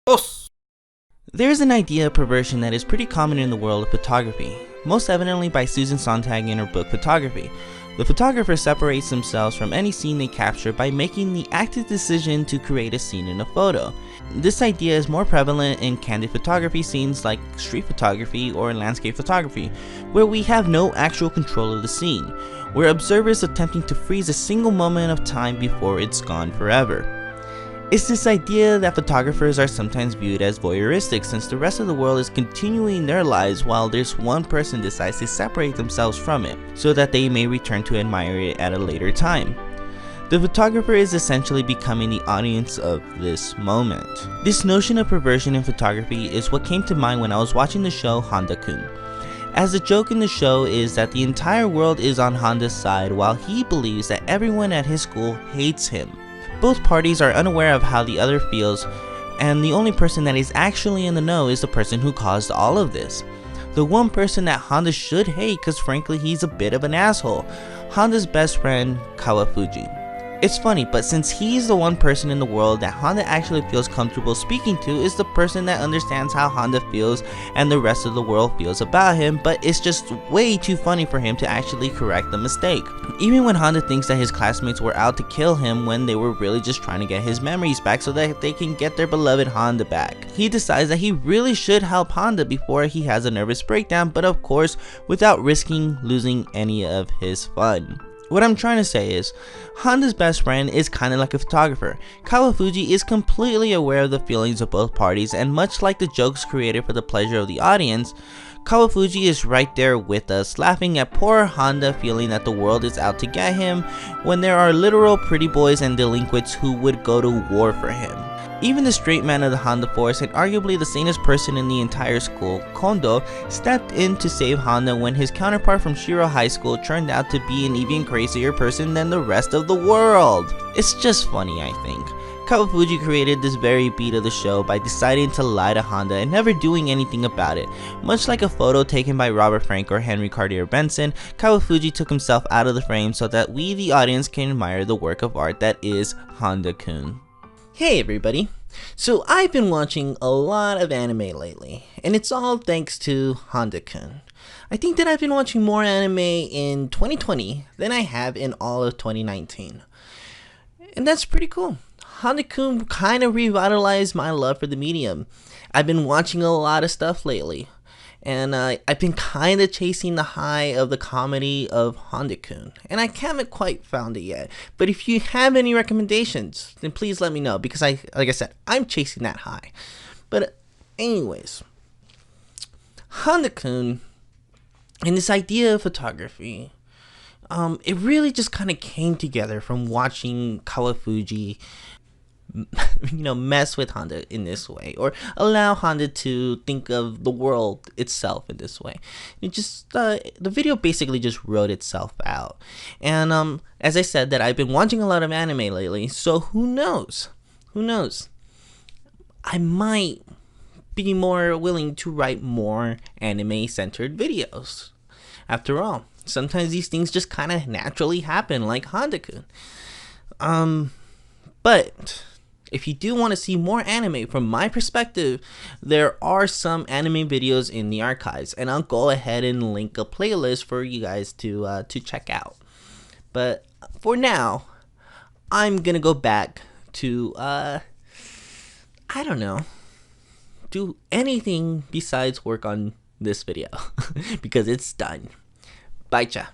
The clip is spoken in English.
Os! There is an idea of perversion that is pretty common in the world of photography, most evidently by Susan Sontag in her book Photography. The photographer separates themselves from any scene they capture by making the active decision to create a scene in a photo. This idea is more prevalent in candid photography scenes like street photography or landscape photography, where we have no actual control of the scene. We're observers attempting to freeze a single moment of time before it's gone forever. It's this idea that photographers are sometimes viewed as voyeuristic, since the rest of the world is continuing their lives while this one person decides to separate themselves from it, so that they may return to admire it at a later time. The photographer is essentially becoming the audience of this moment. This notion of perversion in photography is what came to mind when I was watching the show Handa Kun. As the joke in the show is that the entire world is on Handa's side while he believes that everyone at his school hates him. Both parties are unaware of how the other feels, and the only person that is actually in the know is the person who caused all of this. The one person that Handa should hate, because frankly he's a bit of an asshole, Handa's best friend Kawafuji. It's funny, but since he's the one person in the world that Handa actually feels comfortable speaking to, is the person that understands how Handa feels and the rest of the world feels about him, but it's just way too funny for him to actually correct the mistake. Even when Handa thinks that his classmates were out to kill him when they were really just trying to get his memories back so that they can get their beloved Handa back. He decides that he really should help Handa before he has a nervous breakdown, but of course without risking losing any of his fun. What I'm trying to say is, Handa's best friend is kinda like a photographer. Kawafuji is completely aware of the feelings of both parties, and much like the jokes created for the pleasure of the audience, Kawafuji is right there with us, laughing at poor Handa feeling that the world is out to get him, when there are literal pretty boys and delinquents who would go to war for him. Even the straight man of the Handa force, and arguably the sanest person in the entire school, Kondo, stepped in to save Handa when his counterpart from Shiro High School turned out to be an even crazier person than the rest of the world. It's just funny, I think. Kawafuji created this very beat of the show by deciding to lie to Handa and never doing anything about it. Much like a photo taken by Robert Frank or Henry Cartier Benson, Kawafuji took himself out of the frame so that we, the audience, can admire the work of art that is Handa Kun. Hey everybody, so I've been watching a lot of anime lately, and it's all thanks to Handa Kun. I think that I've been watching more anime in 2020 than I have in all of 2019, and that's pretty cool. Handa Kun kind of revitalized my love for the medium. I've been watching a lot of stuff lately, and I've been kind of chasing the high of the comedy of Handa Kun, and I haven't quite found it yet. But if you have any recommendations, then please let me know, because like I said, I'm chasing that high. But anyways, Handa Kun and this idea of photography, it really just kind of came together from watching Kawafuji mess with Handa in this way, or allow Handa to think of the world itself in this way. It just the video basically just wrote itself out. And as I said, that I've been watching a lot of anime lately, so who knows, I might be more willing to write more anime centered videos. After all, sometimes these things just kind of naturally happen, like Handa Kun. But if you do want to see more anime from my perspective, there are some anime videos in the archives, and I'll go ahead and link a playlist for you guys to check out. But for now, I'm gonna go back to I don't know, do anything besides work on this video because it's done. Bye, cha.